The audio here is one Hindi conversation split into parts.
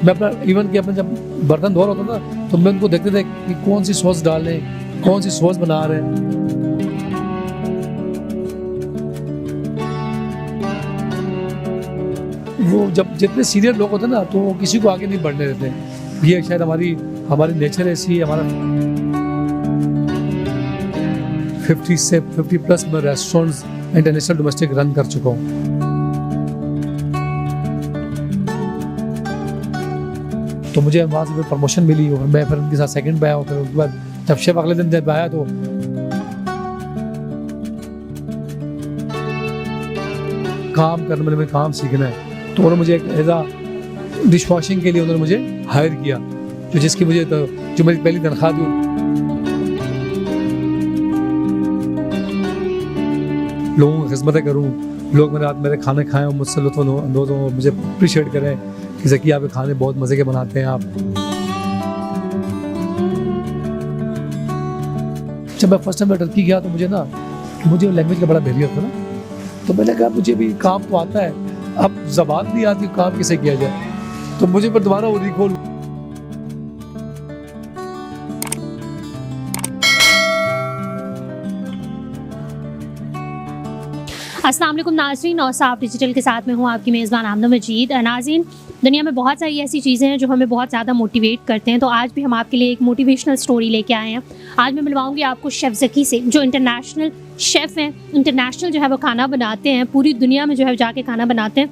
मैं अपना इवन कि अपना जब बर्तन धो रहा होता था तो मैं उनको देखते थे कि कौन सी सॉस डाल रहे हैं, कौन सी सॉस बना रहे हैं। वो जब जितने सीनियर लोग होते हैं ना तो वो किसी को आगे नहीं बढ़ने देते। ये शायद हमारी नेचर ऐसी है। हमारा 50 प्लस मैं रेस्टोरेंट्स इंटरनेशनल डोमेस्टिक रन कर चुका हूँ। तो मुझे वहाँ से प्रमोशन मिली और मैं फिर उनके साथ सेकंड पे आया। फिर उसके बाद जब शेफ अगले दिन जब आया तो काम करने में काम सीखना है तो उन्होंने मुझे एक एज आ डिश वॉशिंग के लिए उन्होंने मुझे हायर किया, जो जिसकी मुझे तो जो मेरी पहली तनख्वाह थी। लोगों की खिदमतें करूँ, लोग मेरे खाने खाएं और मुझसे लुत्फ़ अंदोज़ हों, मुझे अप्रिशिएट करें कि ज़की आपके खाने बहुत मज़े के बनाते हैं आप। जब मैं फर्स्ट टाइम मैं टर्की गया तो मुझे लैंग्वेज का बड़ा बैरियर था ना, तो मैंने कहा मुझे भी काम तो आता है, अब ज़बान नहीं आती काम कैसे किया जाए। तो मुझे फिर दोबारा वो रिकॉल अस्सलाम वालेकुम नाज़रीन, और साफ डिजिटल के साथ में हूँ आपकी मेज़बान आमना मजीद। नाज़रीन, दुनिया में बहुत सारी ऐसी चीज़ें हैं जो हमें बहुत ज़्यादा मोटिवेट करते हैं, तो आज भी हम आपके लिए एक मोटिवेशनल स्टोरी लेके आए हैं। आज मैं मिलवाऊंगी आपको शेफ़ ज़की से, जो इंटरनेशनल शेफ़ हैं, इंटरनेशनल जो है वो खाना बनाते हैं, पूरी दुनिया में जो है जाके खाना बनाते हैं।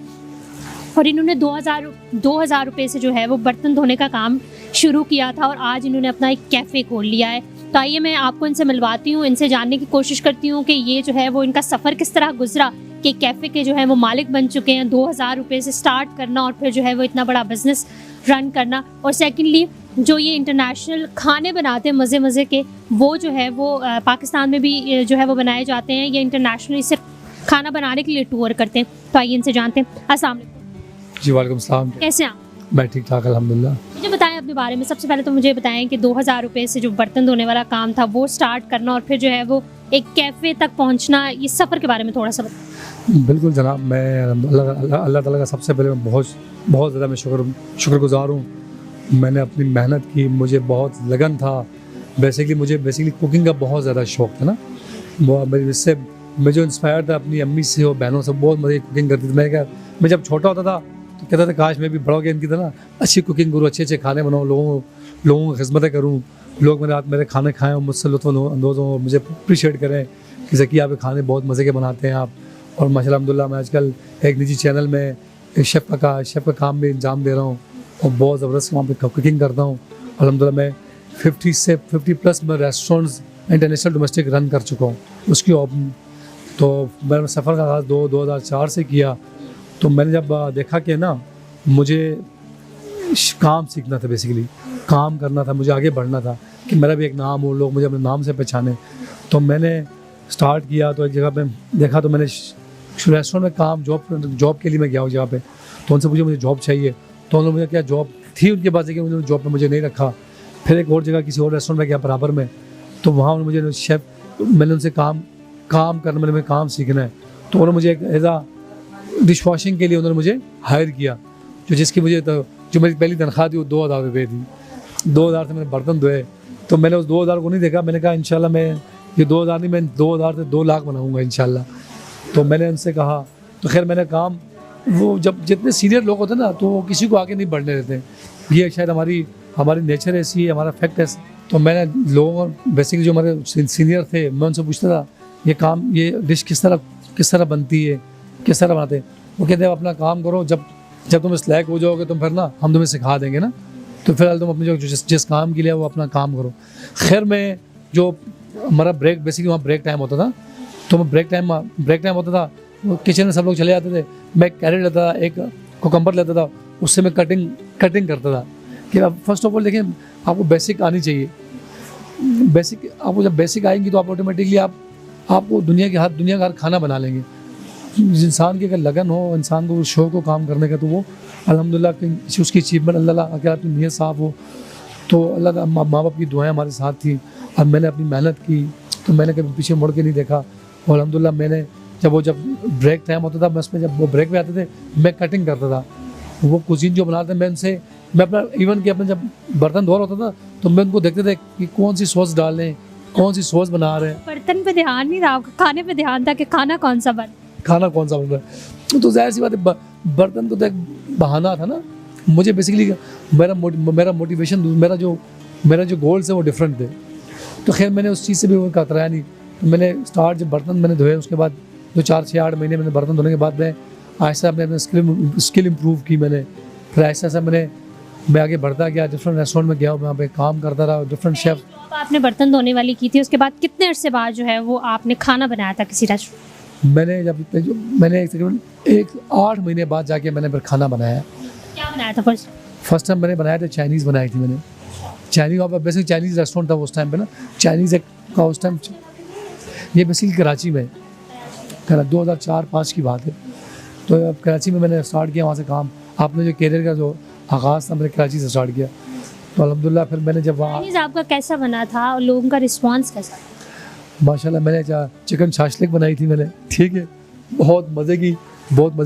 और इन्होंने 2000 रुपये से जो है वो बर्तन धोने का काम शुरू किया था और आज इन्होंने अपना एक कैफ़े खोल लिया है। तो आइए मैं आपको इनसे मिलवाती हूँ, इनसे जानने की कोशिश करती हूँ कि ये जो है वो इनका सफ़र किस तरह गुजरा कि कैफ़े के जो है वो मालिक बन चुके हैं। 2000 रुपये से स्टार्ट करना और फिर जो है वो इतना बड़ा बिज़नेस रन करना, और सेकेंडली जो ये इंटरनेशनल खाने बनाते हैं मज़े मज़े के, वो जो है वो पाकिस्तान में भी जो है वो बनाए जाते हैं। ये इंटरनेशनली सिर्फ खाना बनाने के लिए टूर करते हैं। तो आइए इनसे जानते हैं। अस्सलाम वालेकुम। जी वालेकुम सलाम। कैसे हैं आप? मैं ठीक ठाक अल्हम्दुलिल्लाह। मुझे बताएं अपने बारे में। सबसे पहले तो मुझे बताएं कि 2000 रुपये से जो बर्तन धोने वाला काम था वो स्टार्ट करना और फिर जो है वो एक कैफ़े तक पहुंचना, ये सफ़र के बारे में थोड़ा सा बताएं। बिल्कुल जनाब, मैं अल्लाह ताला का सबसे पहले मैं बहुत ज़्यादा मैं शुक्रगुज़ार हूँ। मैंने अपनी मेहनत की, मुझे बहुत लगन था। मुझे कुकिंग का बहुत ज़्यादा शौक़ था ना। वो इससे मैं जो इंस्पायर था अपनी अम्मी से और बहनों से, बहुत मज़े की कुकिंग करती थी। मैं जब छोटा होता था तो कहता था काश मैं भी बड़ा हो गया इनकी तरह अच्छी कुकिंग करूँ, अच्छे खाने बनाऊँ, लोगों की खिदमतें करूँ, लोग मेरे खाने खाएं और मुझसे लुत्फ़ अंदोज़ हों, मुझे अप्रिशिएट करें कि ज़की आपके खाने बहुत मज़े के बनाते हैं आप। और माशाल्लाह अल्हम्दुलिल्लाह मैं आजकल एक निजी चैनल में एक शेफ़ का काम भी इंजाम दे रहा हूँ और बहुत ज़बरदस्त वहाँ पर कुकिंग करता हूँ। अल्हम्दुलिल्लाह मैं 50 प्लस मैं रेस्टोरेंट्स इंटरनेशनल डोमेस्टिक रन कर चुका हूँ। तो मैंने सफ़र का आगाज़ 2004 से किया। तो मैंने जब देखा कि ना मुझे काम सीखना था, बेसिकली काम करना था, मुझे आगे बढ़ना था कि मेरा भी एक नाम हो, लोग मुझे अपने नाम से पहचाने। तो मैंने स्टार्ट किया। तो एक जगह पे देखा तो मैंने रेस्टोरेंट में काम जॉब के लिए मैं गया उस जगह पे। तो उनसे पूछा मुझे जॉब चाहिए, तो उन्होंने मुझे क्या जॉब थी उनके पास, लेकिन उन्होंने जॉब पे मुझे नहीं रखा। फिर एक और जगह किसी और रेस्टोरेंट में गया बराबर में, तो वहाँ उन्होंने मुझे मैंने उनसे काम करने में काम सीखना है, तो उन्होंने मुझे एक एज आ डिश वॉशिंग के लिए उन्होंने मुझे हायर किया, जो जिसकी मुझे तो जो मेरी पहली तनख्वाह थी वो 2000 रुपये थी। 2000 से मैंने बर्तन धोए। तो मैंने उस 2000 को नहीं देखा, मैंने कहा इंशाल्लाह मैं ये 2000 नहीं, मैं 2000 से 2 लाख बनाऊँगा इंशाल्लाह। तो मैंने उनसे कहा, तो खैर मैंने काम, वो जब जितने सीनियर लोग होते हैं ना तो वो किसी को आगे नहीं बढ़ने देते। ये शायद हमारी नेचर ऐसी है, हमारा फैक्ट है। तो मैंने लोगों बेसिकली जो हमारे सीनियर थे मैं उनसे पूछता था ये डिश किस तरह बनती है, किस तरह बनाते हैं। वो कहते हैं अपना काम करो, जब तुम इस लायक हो जाओगे तुम फिर ना हम तुम्हें सिखा देंगे ना, तो फिलहाल तुम अपने जिस काम के लिए वो अपना काम करो। खैर मैं जो हमारा बेसिकली वहाँ ब्रेक टाइम होता था, तो मैं ब्रेक टाइम होता था, वो किचन में सब लोग चले जाते थे, मैं कैरेट लेता था, एक कुकम्बर लेता था, उससे मैं कटिंग करता था। कि फर्स्ट ऑफ ऑल देखिए आपको बेसिक आनी चाहिए। आपको जब बेसिक आएंगी तो आप ऑटोमेटिकली आपको दुनिया का हर खाना बना लेंगे। इंसान की अगर लगन हो, इंसान को शौक़ को काम करने का, तो वो अल्हम्दुलिल्लाह उसकी अचीवमेंट अल्लाह अगर आपकी नीयत साफ़ हो तो अल्लाह माँ बाप की दुआएं हमारे साथ थी। अब मैंने अपनी मेहनत की तो मैंने कभी पीछे मुड़ के नहीं देखा। और अल्हम्दुलिल्लाह मैंने जब ब्रेक टाइम होता था मैं उसमें जब वो ब्रेक पे आते थे मैं कटिंग करता था। वो कुजीन जो बनाते हैं मैं उनसे, मैं अपना इवन कि अपने जब बर्तन धो रहा होता था तो मैं उनको देखते थे कि कौन सी सॉस डालें, कौन सी सॉस बना रहे हैं, बर्तन पे ध्यान नहीं था आपका, खाने पे ध्यान था कि खाना कौन सा बन। खाना कौन सा बन रहा है। तो जाहिर सी बात है बर्तन तो एक बहाना था ना। मुझे बेसिकली मेरा मोटिवेशन, मेरा जो गोल्स है वो डिफरेंट थे। तो खैर मैंने उस चीज़ से भी वो कतराया नहीं। तो मैंने स्टार्ट जब बर्तन मैंने धोए उसके बाद जो 4-6-8 महीने मैंने बर्तन धोने के बाद मैं आहिस्ता अपने स्किल इम्प्रूव की मैंने। फिर ऐसा मैं आगे बढ़ता गया, डिफरेंट रेस्टोरेंट में गया, वहाँ पे काम करता रहा, डिफरेंट शेफ। जॉब आपने बर्तन धोने वाली की थी, उसके बाद कितने अरसे बाद जो है वो आपने खाना बनाया था किसी रेस्टोरेंट? मैंने तकरीबन 8 महीने बाद जाके मैंने फिर खाना बनाया। क्या बनाया था फर्स्ट टाइम मैंने बनाया था चाइनीज़ बनाई थी मैंने। चाइनीज़ वहाँ पर बेसिक चाइनीज़ रेस्टोरेंट था उस टाइम पे ना। चाइनीज़ एक का उस टाइम, ये बेसिकली कराची में 2004-5 की बात है। तो अब कराची में मैंने स्टार्ट किया वहाँ से काम। आपने जो कैरियर का जो आगाज़ था मैंने कराची से स्टार्ट किया। तो अल्हम्दुलिल्लाह फिर मैंने जब वहाँ, चाइनीज़ आपका कैसा बना था और लोगों का रिस्पांस कैसा? माशाल्लाह मैंने चिकन शाशलिक बनाई थी मैंने, ठीक है, बहुत मज़े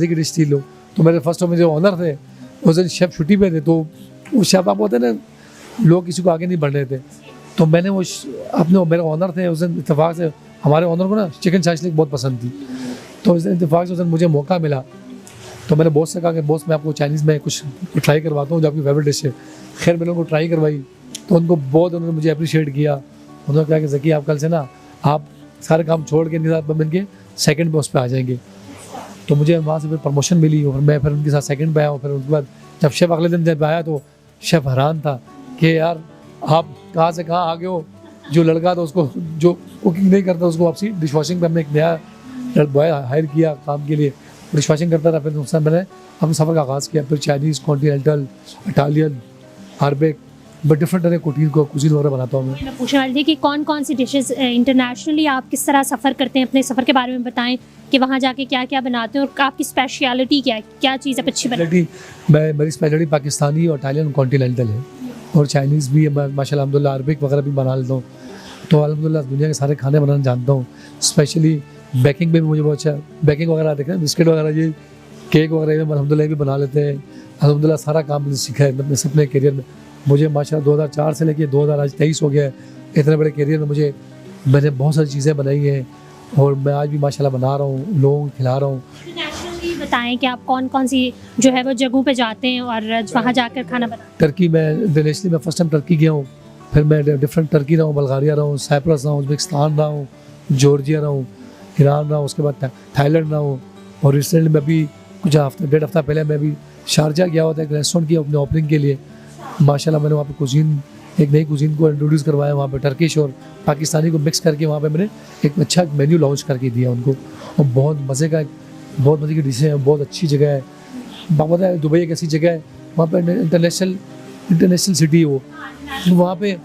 की डिश थी। लोग तो मेरे फर्स्ट में जो ऑनर थे उस दिन शेफ़ छुट्टी पे थे, तो वो शेफ़ आप होते ना, लोग किसी को आगे नहीं बढ़ रहे थे। तो मैंने वो अपने मेरे ऑनर थे उस दिन, इत्तेफाक से हमारे ऑनर को ना चिकन शाशलिक बहुत पसंद थी। तो उस दिन इत्तेफाक से उस दिन मुझे मौका मिला। तो मैंने बॉस से कहा कि बॉस मैं आपको चाइनीज़ में कुछ ट्राई करवाता हूँ जो आपकी फेवरेट डिश है। खैर मैंने उनको ट्राई करवाई तो उन्होंने मुझे अप्रिशिएट किया। उन्होंने कहा कि ज़की आप कल से ना आप सारे काम छोड़ के निज़ात बन के सेकंड पे उस पर आ जाएंगे। तो मुझे वहाँ से फिर प्रमोशन मिली और मैं फिर उनके साथ सेकंड पे आया हूँ। फिर उसके बाद जब शेफ़ अगले दिन जब आया तो शेफ़ हैरान था कि यार आप कहाँ से कहाँ आ गए हो। जो लड़का था उसको जो कुकिंग नहीं करता उसको वापसी डिश वॉशिंग पर हमने एक नया बॉय हायर किया काम के लिए, डिश वॉशिंग करता रहा। फिर उस टाइम मैंने अपने सफ़र का आगाज़ किया। फिर Chinese, continental, Italian, Arabic, but different तरह कुजीन वगैरह बनाता हूँ मैं पूछने वाली थी कि कौन कौन सी डिशेस इंटरनेशनली आप किस तरह सफ़र करते हैं, अपने सफ़र के बारे में बताएं कि वहाँ जाके क्या क्या बनाते हैं और आपकी स्पेशलिटी क्या चीज़ आप अच्छी बनाती? मेरी स्पेशलिटी पाकिस्तानी और इटालियन कॉन्टिनेंटल है और चाइनीज़ भी मैं माशाल्लाह अल्हम्दुलिल्लाह अरबिक वगैरह भी बना लेता हूँ। तो अल्हम्दुलिल्लाह दुनिया के सारे खाने बनाना जानता हूँ। स्पेशली बेकिंग में भी मुझे बहुत अच्छा, बेकिंग वगैरह देखें ना, बिस्किट वगैरह, ये केक वगैरह में अल्हम्दुलिल्लाह भी बना लेते हैं। अल्हम्दुलिल्लाह सारा काम मैंने सीखा है अपने अपने करियर में। मुझे माशाल्लाह 2004 से लेके 2023 हो गया है, इतने बड़े करियर में मैंने बहुत सारी चीज़ें बनाई हैं और मैं आज भी माशाल्लाह बना रहा हूँ, लोगों को खिला रहा हूँ। इंटरनेशनली बताएं कि आप कौन कौन सी जो है वो जगहों पे जाते हैं और वहाँ जाकर खाना बनाते हैं? टर्की में इंटरनेशनली मैं फर्स्ट टाइम टर्की गया हूँ। फिर मैं डिफरेंट टर्की रहा हूँ, बल्गारिया रहा हूँ, साइप्रस रहा हूँ, उज़्बेकिस्तान रहा हूँ, जॉर्जिया रहा हूँ, ईरान रहा हूँ, उसके बाद थाईलैंड रहा हूँ। और रिसेंटली मैं अभी कुछ 1.5 हफ्ता पहले मैं अभी शारजा गया हुआ था एक रेस्टोरेंट की अपने ओपनिंग के लिए। माशाल्लाह मैंने वहाँ पे एक नई कुजीन को इंट्रोड्यूस करवाया, वहाँ पे टर्किश और पाकिस्तानी को मिक्स करके वहाँ पे मैंने एक अच्छा मेन्यू लॉन्च करके दिया उनको। और बहुत मज़े की डिशें हैं, बहुत अच्छी जगह है। पता है दुबई एक ऐसी जगह है वहाँ पे इंटरनेशनल सिटी है वो, वहाँ पे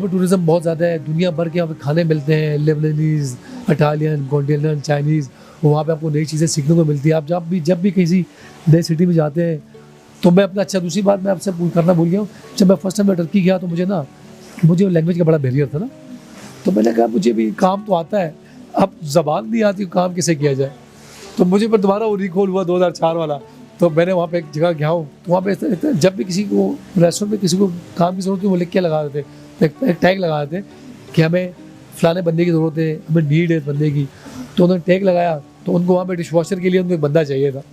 टूरिज़्म बहुत ज़्यादा है, दुनिया भर के वहाँ पे खाने मिलते हैं, लेबनानीज़, इटालियन, कॉन्टिनेंटल, चाइनीज़। वहाँ पे आपको नई चीज़ें सीखने को मिलती है। आप जब भी किसी नई सिटी में जाते हैं तो मैं अपना, अच्छा दूसरी बात मैं आपसे करना भूल गया हूँ, जब मैं फर्स्ट टाइम टर्की गया तो मुझे लैंग्वेज का बड़ा बैरियर था ना। तो मैंने कहा मुझे भी काम तो आता है, अब ज़बान नहीं आती, काम कैसे किया जाए। तो मुझे पर दोबारा वो रिकॉल हुआ 2004 वाला। तो मैंने वहाँ पे एक जगह गया हूँ, तो वहाँ पे जब भी किसी को रेस्टोरेंट में किसी को काम की ज़रूरत है वो लिख के लगा देते, एक टैग लगा देते कि हमें फ़लाने बंदे की ज़रूरत है, हमें नीड है बंदे की। तो उन्होंने टैग लगाया तो उनको वहाँ पे डिश वॉशर के लिए उनको एक बंदा चाहिए था।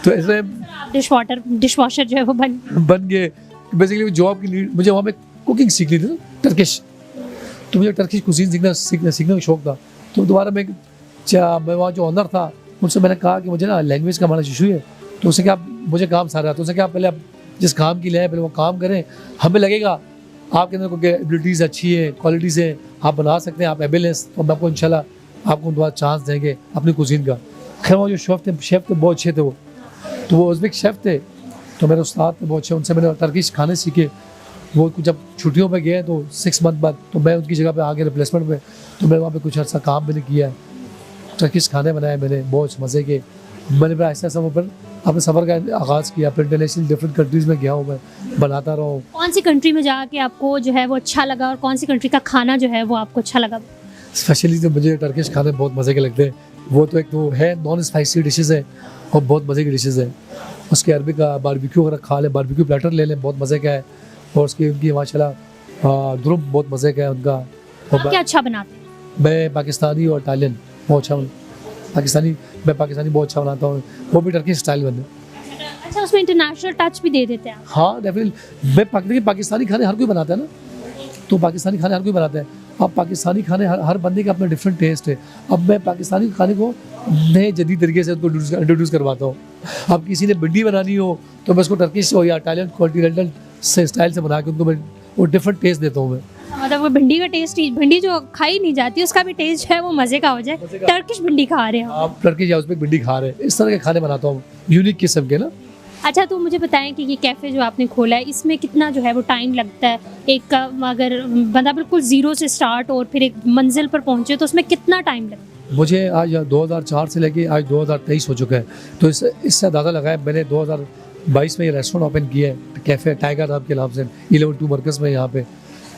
तो ऐसे डिश वॉशर जो है वो बन गए। बेसिकली जॉब की नीड, मुझे वहाँ पे कुकिंग सीखनी थी ना, टर्किश। तो मुझे टर्किश कुजीन सीखने का शौक था। तो दोबारा मैं वहाँ जो ऑनर था उनसे मैंने कहा कि मुझे ना लैंग्वेज का बड़ा इशू है। तो उससे क्या मुझे काम सारा, तो उससे क्या पहले आप जिस काम के लिए आए पहले वो काम करें, हमें लगेगा आपके अंदर कोई एबिलिटीज़ अच्छी है, क्वालिटीज़ हैं, आप बना सकते हैं, आप एबल हैं, तो हम आपको इंशाल्लाह आपको दोबारा चांस देंगे अपनी कुजीन का। खैर वो जो शेफ़ थे बहुत अच्छे थे वो, तो वो उज़्बेक शेफ़ थे, तो मेरे उस्ताद थे बहुत अच्छे, उनसे मैंने टर्किश खाने सीखे। वो जब छुट्टियों पे गए तो 6 मंथ बाद तो मैं उनकी जगह पे आ गया रिप्लेसमेंट में। तो मैं वहाँ पे कुछ अर्सा काम मैंने किया है, टर्किश खाने बनाए मैंने बहुत मज़े के। मैंने फिर ऐसा ऐसा पर अपने सफ़र का आगाज़ किया, फिर इंटरनेशनल डिफरेंट कंट्रीज़ में गया हूँ, मैं बनाता रहा हूँ। कौन सी कंट्री में जाके आपको जो है वो अच्छा लगा और कौन सी कंट्री का खाना जो है वो आपको अच्छा लगा? स्पेशली तो मुझे टर्किश खाने बहुत मज़े के लगते हैं। वो तो एक तो है नॉन स्पाइसी डिशेज़ है और बहुत मज़े की डिशेज़ है। उसके अरबी का बारबेक्यू वगैरह खा लें, बारबेक्यू प्लेटर ले लें, बहुत मज़े का है। और उसकी उनकी माशाल्लाह दुरुम बहुत मज़े का है उनका। आप क्या अच्छा बनाते हैं? मैं पाकिस्तानी और इटालियन बहुत अच्छा पाकिस्तानी बहुत अच्छा बनाता हूँ, वो भी टर्किश स्टाइल बने। अच्छा, उसमें इंटरनेशनल टच भी दे देते हैं आप? हाँ डेफिनेटली, देखिए पाकिस्तानी खाने हर कोई बनाता है ना, तो पाकिस्तानी खाने हर कोई बनाता है। अब पाकिस्तानी खाने हर बंदे का अपना डिफरेंट टेस्ट है। अब मैं पाकिस्तानी खाने को नए जदीद तरीके से उनको इंट्रोड्यूस करवाता हूँ। अब किसी ने भिंडी बनानी हो तो मैं उसको टर्किश हो या इटालियन कॉन्टिनेंटल से स्टाइल से बना के उनको मैं वो डिफरेंट टेस्ट देता हूँ मैं। मतलब वो भिंडी का टेस्ट, भिंडी जो खाई नहीं जाती उसका भी टेस्ट है वो मज़े का हो जाए। टर्किश भिंडी खा रहे हैं हम। आप टर्किश या उसमें भिंडी खा रहे हैं, इस तरह के खाने बनाता हूँ यूनिक किस्म के ना। अच्छा, तो मुझे बताएं कि ये कैफ़े जो आपने खोला है इसमें कितना जो है वो टाइम लगता है? एक अगर बंदा बिल्कुल ज़ीरो से स्टार्ट और फिर एक मंजिल पर पहुंचे तो उसमें कितना टाइम लगता है? मुझे आज 2004 से लेके आज 2023 हो चुका है, तो इससे अंदाज़ा लगाया मैंने 2022 में ये रेस्टोरेंट ओपन किया है, कैफ़े टाइगर नाम के नाम से 11-2 मरकज़ में यहाँ पे।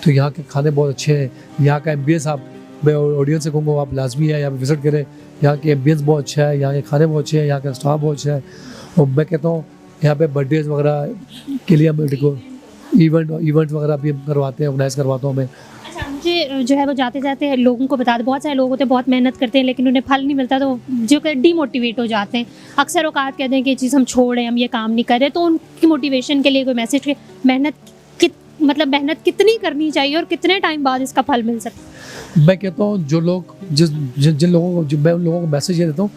तो यहाँ के खाने बहुत अच्छे हैं, यहाँ का एम्बियंस आप, मैं ऑडियंस से कहूँगा आप लाजमी है यहाँ पे विज़िट करें। यहाँ के एम्बियंस बहुत अच्छा है, यहाँ के खाने बहुत अच्छे हैं, यहाँ का स्टाफ बहुत अच्छा है। और मैं कहता हूँ यहाँ पे बर्थडेज़ वगैरह के लिए हम देखो इवेंट वगैरह भी करवाते हैं, ऑर्गेनाइज़ करवाता हूँ मैं। अच्छा, मुझे जो है वो जाते जाते लोगों को बता दो, बहुत सारे लोग होते हैं बहुत मेहनत करते हैं लेकिन उन्हें फल नहीं मिलता तो जो डीमोटिवेट हो जाते हैं। अक्सर औकात कहते हैं कि ये चीज़ हम छोड़ें, हम ये काम नहीं कर रहे, तो उनकी मोटिवेशन के लिए कोई मैसेज कि मेहनत कितनी करनी चाहिए और कितने टाइम बाद इसका फल मिल सकता है? मैं कहता हूँ जो लोग जिन लोगों को मैं उन लोगों को मैसेज ये देता हूँ,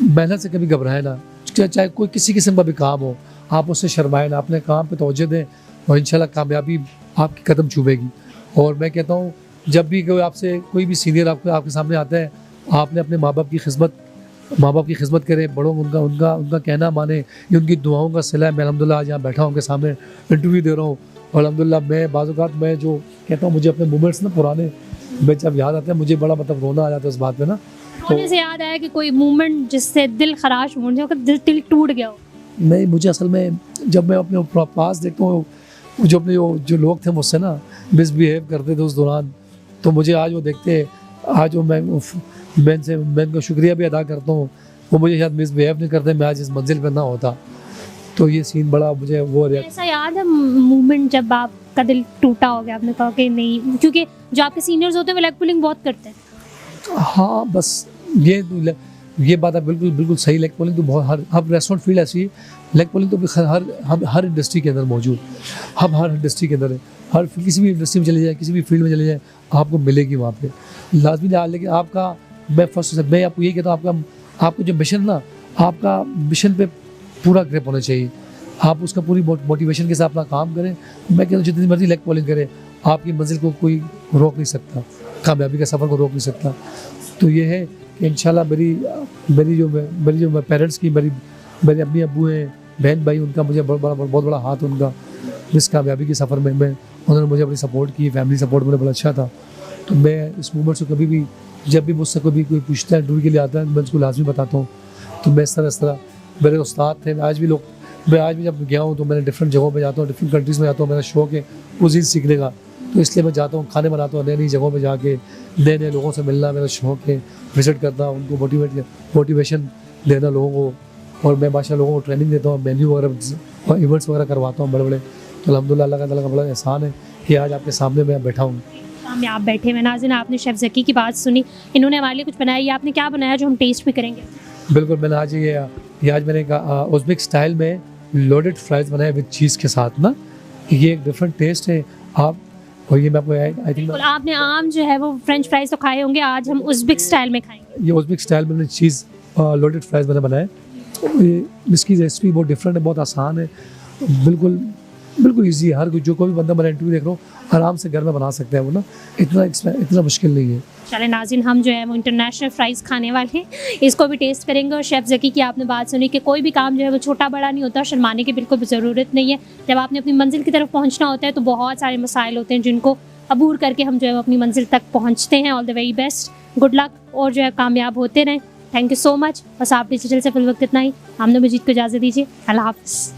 मेहनत से कभी घबराए ना, चाहे कोई किसी किस्म का भी काम हो, आप उससे शर्माए ना, अपने काम पे तवज्जो दें और इंशाल्लाह कामयाबी आपकी कदम चूमेगी। और मैं कहता हूँ जब भी कोई भी सीनियर आपके सामने आता है, आपने अपने माँ बाप की खिदमत करें, बड़ों उनका कहना माने, ये उनकी दुआओं का सिला है। मैं अल्हम्दुलिल्लाह आज यहाँ बैठा हूँ, उनके सामने इंटरव्यू दे रहा हूँ और अल्हम्दुलिल्लाह मैं बाज़ औक़ात मैं जो कहता हूँ मुझे अपने मोमेंट्स ना पुराने मैं जब याद आते हैं मुझे बड़ा मतलब रोना आ जाता है उस बात पे ना। रोने से याद आया कि कोई मूवमेंट जिससे दिल खराश हो जाए, दिल टूट गया हो? नहीं, मुझे असल में जब मैं अपने पास देखता हूँ जो लोग थे मुझसे ना मिसबिहेव करते थे उस दौरान, तो मुझे आज वो देखते, आज वो मैं उनका शुक्रिया भी अदा करता हूँ। वो मुझे शायद मिसबिहेव नहीं करते, मैं आज इस मंजिल पर ना होता। तो ये सीन बड़ा मुझे वो ऐसा याद है मूवमेंट जब आपका दिल टूटा हो गया, आपने कहा कि नहीं, क्योंकि जो आपके सीनियर्स होते हैं वो लेग पुलिंग बहुत करते हैं? हाँ, बस ये बात है, बिल्कुल सही। लेग पुलिंग तो बहुत हर रेस्टोरेंट फील्ड ऐसी है, लेग पुलिंग तो हर इंडस्ट्री के अंदर मौजूद, हर इंडस्ट्री के अंदर है, हर किसी भी इंडस्ट्री में चले जाए, किसी भी फील्ड में चले जाए, आपको मिलेगी वहाँ पे लाजमी नहीं। लेकिन आपका मैं आपको यही कहता हूँ, आपको जो मिशन ना, आपका मिशन पे पूरा ग्रिप होना चाहिए। आप उसका पूरी मोटिवेशन के साथ अपना काम करें। मैं कहता हूँ जितनी मर्जी लेग पुलिंग करें, आपकी मंजिल को कोई रोक नहीं सकता, कामयाबी के सफ़र को रोक नहीं सकता। तो ये है कि इंशाल्लाह मेरी जो पेरेंट्स की मेरे अम्मी अब्बू हैं, बहन भाई, उनका मुझे बहुत बड़ा हाथ उनका इस कामयाबी के सफ़र में उन्होंने मुझे अपनी सपोर्ट की, फैमिली सपोर्ट मुझे बड़ा अच्छा था। तो मैं इस मूवमेंट से कभी भी जब भी मुझसे कोई पूछता है इंटरव्यू के लिए आता है, मैं उसको लाजमी बताता हूँ। तो मैं इस तरह मेरे उस्ताद थे, मैं आज भी जब गया हूँ तो मैंने डिफरेंट जगहों पे जाता हूँ, डिफरेंट कंट्रीज़ में जाता हूँ, मेरा शौक़ है कुज़ीन सीखने का, तो इसलिए मैं जाता हूँ, खाने बनाता हूँ, नई जगहों पे जाके नए लोगों से मिलना मेरा शौक़ है, विज़िट करना, उनको मोटिवेशन देना लोगों को। और मैं माशाल्लाह लोगों को ट्रेनिंग देता हूँ, मेन्यू वगैरह और इवेंट्स वगैरह करवाता हूँ बड़े। तो अल्हम्दुलिल्लाह अल्लाह ताला का बड़ा एहसान है कि आज आपके सामने मैं बैठा हूँ। सामने आप बैठे हुए। नाज़रीन, आपने शेफ़ ज़की की बात सुनी, इन्होंने हमारे लिए कुछ बनाया। आपने क्या बनाया जो हम टेस्ट भी करेंगे? बिल्कुल, मैंने आज मैंने उज़्बेक स्टाइल में लोडेड फ्राइज़ बनाए विद चीज़ के साथ ना, ये एक डिफरेंट टेस्ट है। और ये मैं आपको आई थिंक आपने आम जो है वो फ्रेंच फ्राइज़ तो खाए होंगे, आज हम उज़्बेक स्टाइल में खाएंगे। ये उज़्बेक स्टाइल में चीज़ लोडेड फ्राइज़ मैंने बनाए। इसकी रेसिपी बहुत डिफरेंट है, बहुत आसान है, बिल्कुल ईजी है। जो कोई भी बंदा मेरा इंटरव्यू देख रहा हो आराम से घर में बना सकते हैं वो ना, इतना मुश्किल नहीं है। चले नाज़रीन, हम जो है वो इंटरनेशनल फ्राइज़ खाने वाले हैं, इसको भी टेस्ट करेंगे। और शेफ़ ज़की की आपने बात सुनी कि कोई भी काम जो है वो छोटा बड़ा नहीं होता, शर्माने की बिल्कुल ज़रूरत नहीं है। जब आपने अपनी मंजिल की तरफ पहुँचना होता है तो बहुत सारे मसाइल होते हैं जिनको अबूर करके हम जो है वो अपनी मंजिल तक पहुँचते हैं। All the very best, good luck, और जो है कामयाब होते रहें। Thank you so much. बस आप डिजिटल से फिल वक्त इतना ही। आमना मजीद को इजाज़त दीजिए। अल्लाह हाफ़िज़।